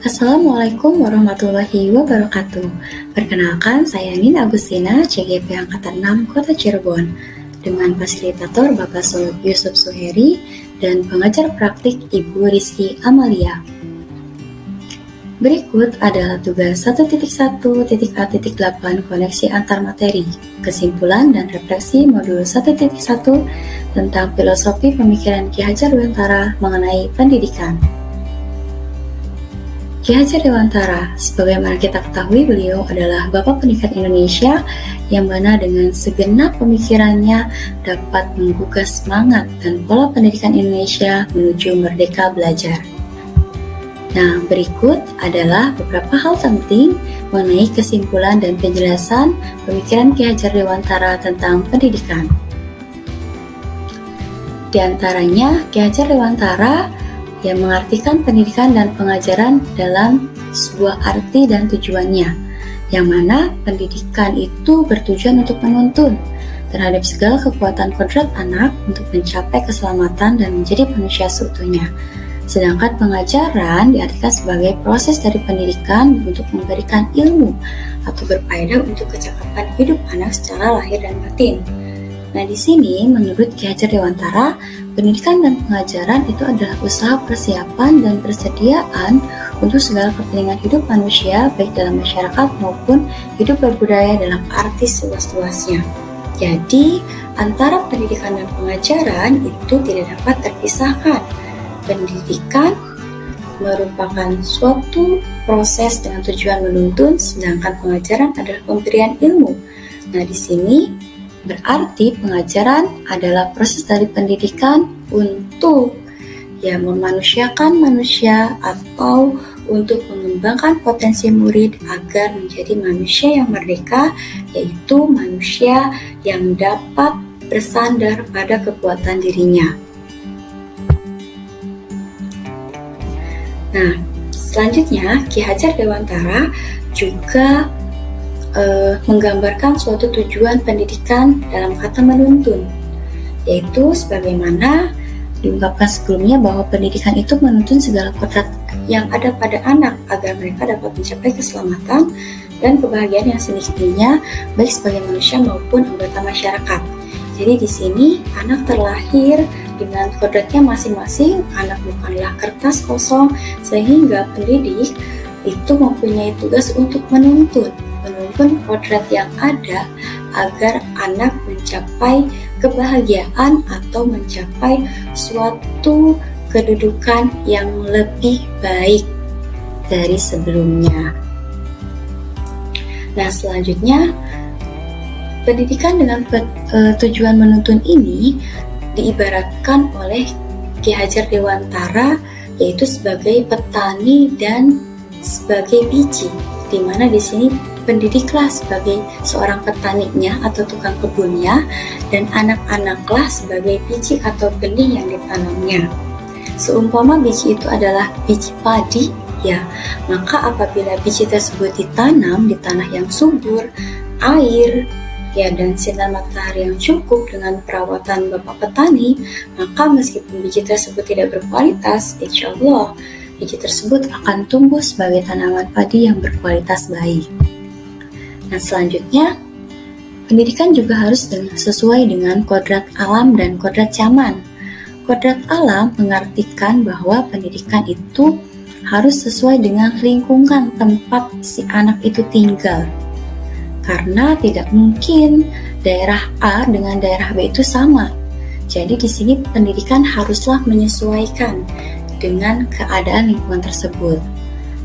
Assalamualaikum warahmatullahi wabarakatuh. Perkenalkan, saya Nina Agustina, CGP Angkatan 6 Kota Cirebon, dengan fasilitator Bapak Yusuf Suheri dan pengajar praktik Ibu Rizky Amalia. Berikut adalah tugas 1.1.A.8 koneksi antar materi, kesimpulan dan refleksi modul 1.1 tentang filosofi pemikiran Ki Hajar Dewantara mengenai pendidikan. Ki Hajar Dewantara, sebagaimana kita ketahui, beliau adalah Bapak Pendidikan Indonesia yang mana dengan segenap pemikirannya dapat menggugah semangat dan pola pendidikan Indonesia menuju merdeka belajar. Nah, berikut adalah beberapa hal penting mengenai kesimpulan dan penjelasan pemikiran Ki Hajar Dewantara tentang pendidikan. Di antaranya, Ki Hajar Dewantara yang mengartikan pendidikan dan pengajaran dalam sebuah arti dan tujuannya, yang mana pendidikan itu bertujuan untuk menuntun terhadap segala kekuatan kodrat anak untuk mencapai keselamatan dan menjadi manusia seutuhnya. Sedangkan pengajaran diartikan sebagai proses dari pendidikan untuk memberikan ilmu atau berfaedah untuk kecakapan hidup anak secara lahir dan batin. Nah, di sini menurut Ki Hajar Dewantara, pendidikan dan pengajaran itu adalah usaha persiapan dan persediaan untuk segala kepentingan hidup manusia, baik dalam masyarakat maupun hidup berbudaya dalam arti seluas-luasnya. Jadi, antara pendidikan dan pengajaran itu tidak dapat terpisahkan. Pendidikan merupakan suatu proses dengan tujuan menuntun, sedangkan pengajaran adalah pemberian ilmu. Nah, di sini berarti pengajaran adalah proses dari pendidikan untuk memanusiakan manusia atau untuk mengembangkan potensi murid agar menjadi manusia yang merdeka, yaitu manusia yang dapat bersandar pada kekuatan dirinya. Nah, selanjutnya Ki Hajar Dewantara juga menggambarkan suatu tujuan pendidikan dalam kata menuntun, yaitu sebagaimana diungkapkan sebelumnya bahwa pendidikan itu menuntun segala kodrat yang ada pada anak agar mereka dapat mencapai keselamatan dan kebahagiaan yang semestinya baik sebagai manusia maupun anggota masyarakat. Jadi di sini anak terlahir dengan kodratnya masing-masing, anak bukanlah kertas kosong, sehingga pendidik itu mempunyai tugas untuk menuntun kodrat yang ada agar anak mencapai kebahagiaan atau mencapai suatu kedudukan yang lebih baik dari sebelumnya. Nah, selanjutnya pendidikan dengan tujuan menuntun ini diibaratkan oleh Ki Hajar Dewantara yaitu sebagai petani dan sebagai biji, di mana di sini pendidiklah sebagai seorang petaninya atau tukang kebunnya, dan anak-anaklah sebagai biji atau benih yang ditanamnya. Seumpama biji itu adalah biji padi, maka apabila biji tersebut ditanam di tanah yang subur, air, dan sinar matahari yang cukup dengan perawatan bapak petani, maka meskipun biji tersebut tidak berkualitas, insya Allah biji tersebut akan tumbuh sebagai tanaman padi yang berkualitas baik. Nah, selanjutnya, pendidikan juga harus sesuai dengan kodrat alam dan kodrat zaman. Kodrat alam mengartikan bahwa pendidikan itu harus sesuai dengan lingkungan tempat si anak itu tinggal. Karena tidak mungkin daerah A dengan daerah B itu sama. Jadi di sini pendidikan haruslah menyesuaikan dengan keadaan lingkungan tersebut.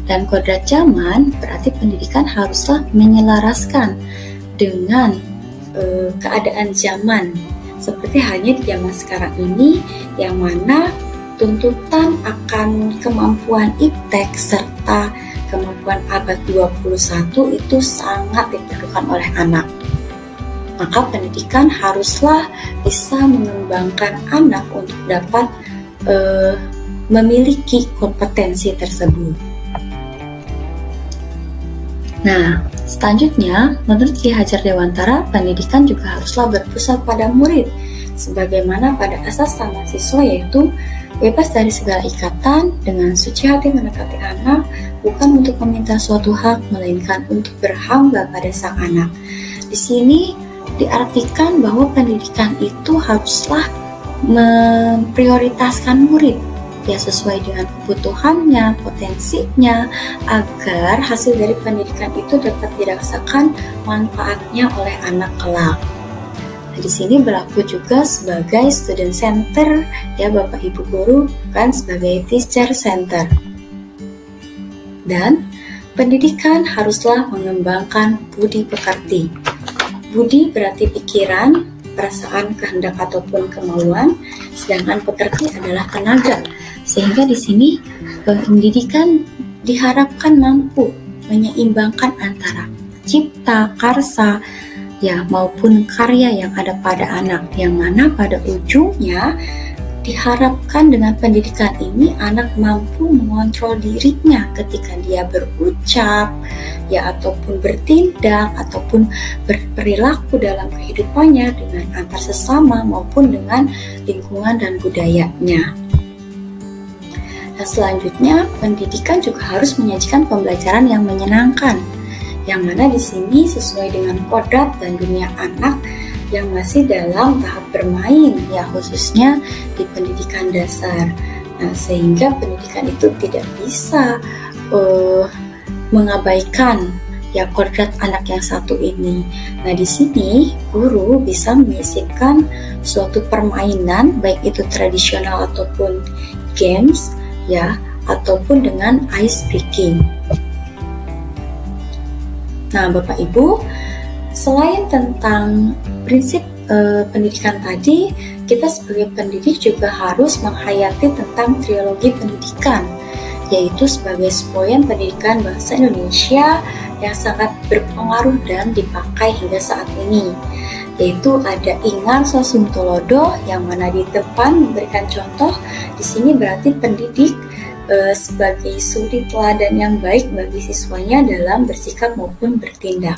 Dan kodrat zaman berarti pendidikan haruslah menyelaraskan dengan keadaan zaman. Seperti halnya di zaman sekarang ini, yang mana tuntutan akan kemampuan iptek serta kemampuan abad 21 itu sangat diperlukan oleh anak. Maka pendidikan haruslah bisa mengembangkan anak untuk dapat memiliki kompetensi tersebut. Nah, selanjutnya, menurut Ki Hajar Dewantara, pendidikan juga haruslah berpusat pada murid, sebagaimana pada asas sama siswa, yaitu bebas dari segala ikatan, dengan suci hati mendekati anak, bukan untuk meminta suatu hak, melainkan untuk berhamba pada sang anak. Di sini diartikan bahwa pendidikan itu haruslah memprioritaskan murid, ya sesuai dengan kebutuhannya, potensinya, agar hasil dari pendidikan itu dapat dirasakan manfaatnya oleh anak kelak. Nah, di sini berlaku juga sebagai student center, ya Bapak Ibu guru, bukan sebagai teacher center. Dan pendidikan haruslah mengembangkan budi pekerti. Budi berarti pikiran, perasaan, kehendak ataupun kemauan, sedangkan pekerti adalah tenaga. Sehingga di sini pendidikan diharapkan mampu menyeimbangkan antara cipta, karsa, ya maupun karya yang ada pada anak, yang mana pada ujungnya diharapkan dengan pendidikan ini anak mampu mengontrol dirinya ketika dia berucap, ya ataupun bertindak ataupun berperilaku dalam kehidupannya dengan antar sesama maupun dengan lingkungan dan budayanya. Nah, selanjutnya pendidikan juga harus menyajikan pembelajaran yang menyenangkan, yang mana di sini sesuai dengan kodrat dan dunia anak yang masih dalam tahap bermain, ya khususnya di pendidikan dasar. Nah, sehingga pendidikan itu tidak bisa mengabaikan ya kodrat anak yang satu ini. Nah, di sini guru bisa menyisipkan suatu permainan, baik itu tradisional ataupun games, ya ataupun dengan ice breaking. Nah, Bapak Ibu, selain tentang prinsip pendidikan tadi, kita sebagai pendidik juga harus menghayati tentang trilogi pendidikan, yaitu sebagai semboyan pendidikan bahasa Indonesia yang sangat berpengaruh dan dipakai hingga saat ini, yaitu ada Ingar Sosum Tulodo yang mana di depan memberikan contoh. Di sini berarti pendidik sebagai suri teladan yang baik bagi siswanya dalam bersikap maupun bertindak.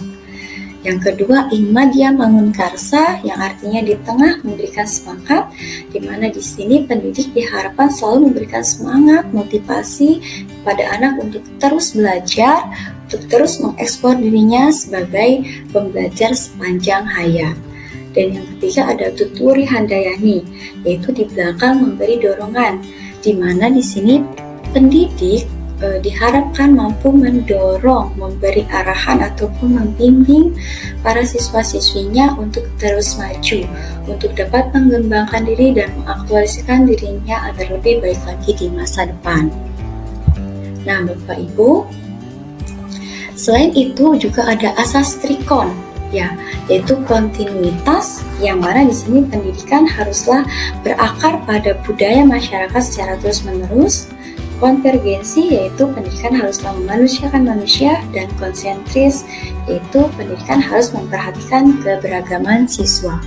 Yang kedua, Ing Madya Mangun Karsa yang artinya di tengah memberikan semangat, di mana di sini pendidik diharapkan selalu memberikan semangat, motivasi kepada anak untuk terus belajar, untuk terus mengeksplor dirinya sebagai pembelajar sepanjang hayat. Dan yang ketiga ada Tuturi Handayani, yaitu di belakang memberi dorongan, di mana di sini pendidik diharapkan mampu mendorong, memberi arahan ataupun membimbing para siswa-siswinya untuk terus maju, untuk dapat mengembangkan diri dan mengaktualisasikan dirinya agar lebih baik lagi di masa depan. Nah, Bapak Ibu, selain itu juga ada asas trikon, ya, yaitu kontinuitas, yang mana di sini pendidikan haruslah berakar pada budaya masyarakat secara terus-menerus. Konvergensi, yaitu pendidikan haruslah memanusiakan manusia, dan konsentris, yaitu pendidikan harus memperhatikan keberagaman siswa.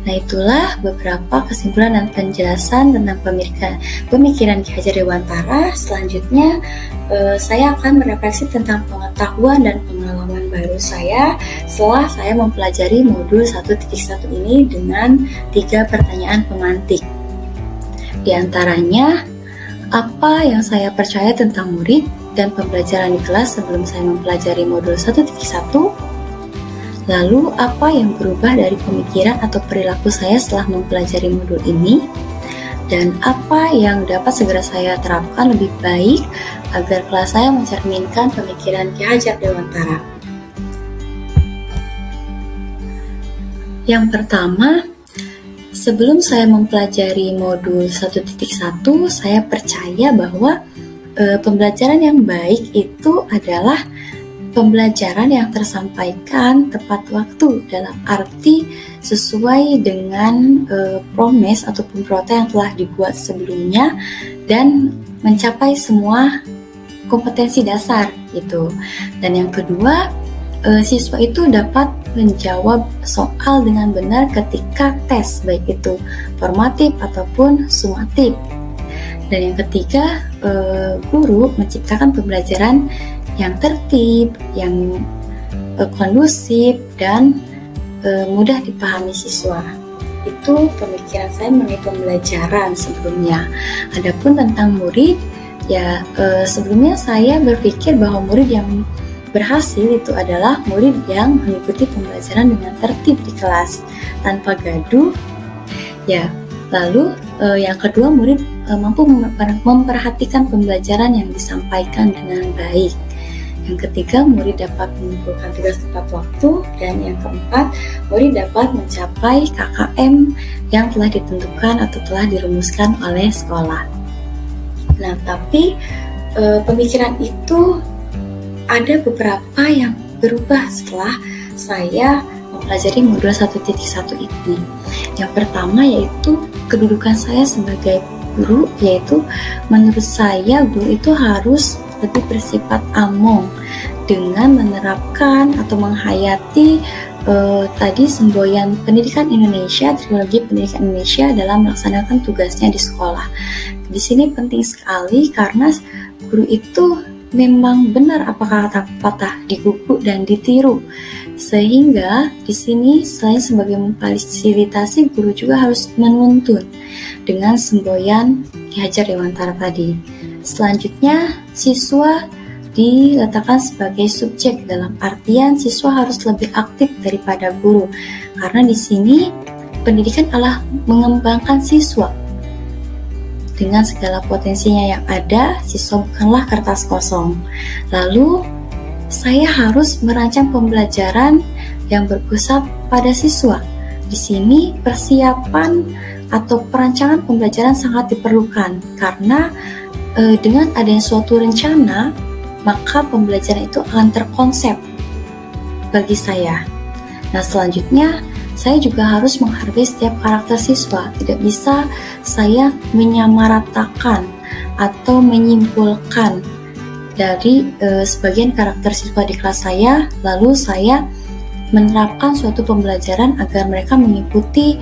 Nah, itulah beberapa kesimpulan dan penjelasan tentang pemikiran Ki Hajar Dewantara. Selanjutnya, saya akan merefleksi tentang pengetahuan dan pengalaman baru saya setelah saya mempelajari modul 1.1 ini dengan 3 pertanyaan pemantik. Di antaranya, apa yang saya percaya tentang murid dan pembelajaran di kelas sebelum saya mempelajari modul 1.1? Lalu, apa yang berubah dari pemikiran atau perilaku saya setelah mempelajari modul ini? Dan apa yang dapat segera saya terapkan lebih baik agar kelas saya mencerminkan pemikiran Ki Hajar Dewantara? Yang pertama, sebelum saya mempelajari modul 1.1, saya percaya bahwa pembelajaran yang baik itu adalah pembelajaran yang tersampaikan tepat waktu, dalam arti sesuai dengan promes ataupun prota yang telah dibuat sebelumnya dan mencapai semua kompetensi dasar gitu. Dan yang kedua, siswa itu dapat menjawab soal dengan benar ketika tes, baik itu formatif ataupun sumatif. Dan yang ketiga, guru menciptakan pembelajaran yang tertib, yang kondusif, dan mudah dipahami siswa. Itu pemikiran saya mengenai pembelajaran sebelumnya. Adapun tentang murid, ya sebelumnya saya berpikir bahwa murid yang berhasil itu adalah murid yang mengikuti pembelajaran dengan tertib di kelas tanpa gaduh. Ya, lalu yang kedua, murid mampu memperhatikan pembelajaran yang disampaikan dengan baik. Yang ketiga, murid dapat mengumpulkan tugas tepat waktu. Dan yang keempat, murid dapat mencapai KKM yang telah ditentukan atau telah dirumuskan oleh sekolah. Nah, tapi pemikiran itu ada beberapa yang berubah setelah saya mempelajari modul 1.1 ini. Yang pertama yaitu kedudukan saya sebagai guru, yaitu menurut saya guru itu harus lebih bersifat among dengan menerapkan atau menghayati tadi semboyan pendidikan Indonesia, trilogi pendidikan Indonesia dalam melaksanakan tugasnya di sekolah. Di sini penting sekali karena guru itu memang benar apa kata pepatah, diguguk dan ditiru. Sehingga di sini selain sebagai memfasilitasi, guru juga harus menuntun dengan semboyan Ki Hajar Dewantara tadi. Selanjutnya, siswa diletakkan sebagai subjek, dalam artian siswa harus lebih aktif daripada guru. Karena di sini pendidikan adalah mengembangkan siswa. Dengan segala potensinya yang ada, siswa bukanlah kertas kosong. Lalu, saya harus merancang pembelajaran yang berpusat pada siswa. Di sini persiapan atau perancangan pembelajaran sangat diperlukan karena dengan adanya suatu rencana, maka pembelajaran itu akan terkonsep bagi saya. Nah, selanjutnya saya juga harus menghargai setiap karakter siswa. Tidak bisa saya menyamaratakan atau menyimpulkan dari sebagian karakter siswa di kelas saya, lalu saya menerapkan suatu pembelajaran agar mereka mengikuti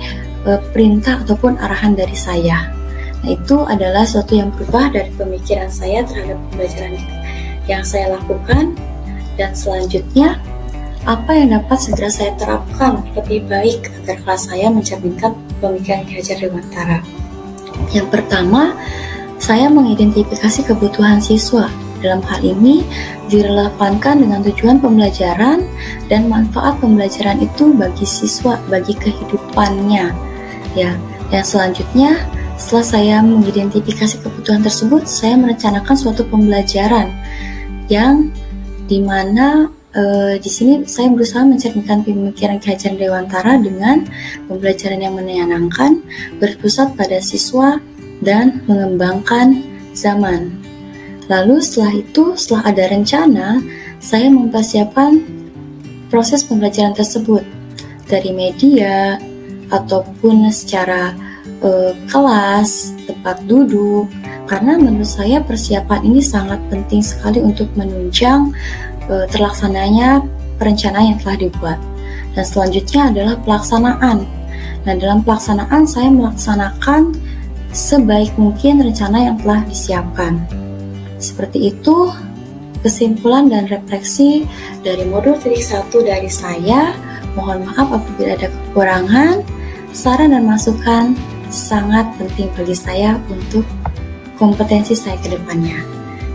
perintah ataupun arahan dari saya. Nah, itu adalah suatu yang berubah dari pemikiran saya terhadap pembelajaran yang saya lakukan. Dan selanjutnya, apa yang dapat segera saya terapkan lebih baik agar kelas saya mencerminkan pemikiran Ki Hajar Dewantara. Yang pertama, saya mengidentifikasi kebutuhan siswa. Dalam hal ini, direlevankan dengan tujuan pembelajaran dan manfaat pembelajaran itu bagi siswa, bagi kehidupannya. Ya, yang selanjutnya, setelah saya mengidentifikasi kebutuhan tersebut, saya merencanakan suatu pembelajaran yang dimana di sini saya berusaha mencerminkan pemikiran Ki Hajar Dewantara dengan pembelajaran yang menyenangkan, berpusat pada siswa, dan mengembangkan zaman. Lalu setelah itu, setelah ada rencana, saya mempersiapkan proses pembelajaran tersebut dari media ataupun secara kelas, tempat duduk, karena menurut saya persiapan ini sangat penting sekali untuk menunjang terlaksananya perencanaan yang telah dibuat. Dan selanjutnya adalah pelaksanaan. Nah, dalam pelaksanaan saya melaksanakan sebaik mungkin rencana yang telah disiapkan. Seperti itu kesimpulan dan refleksi dari modul 1 dari saya. Mohon maaf apabila ada kekurangan. Saran dan masukan sangat penting bagi saya untuk kompetensi saya ke depannya.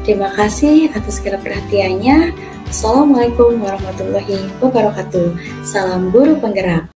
Terima kasih atas segala perhatiannya. Assalamualaikum warahmatullahi wabarakatuh. Salam guru penggerak.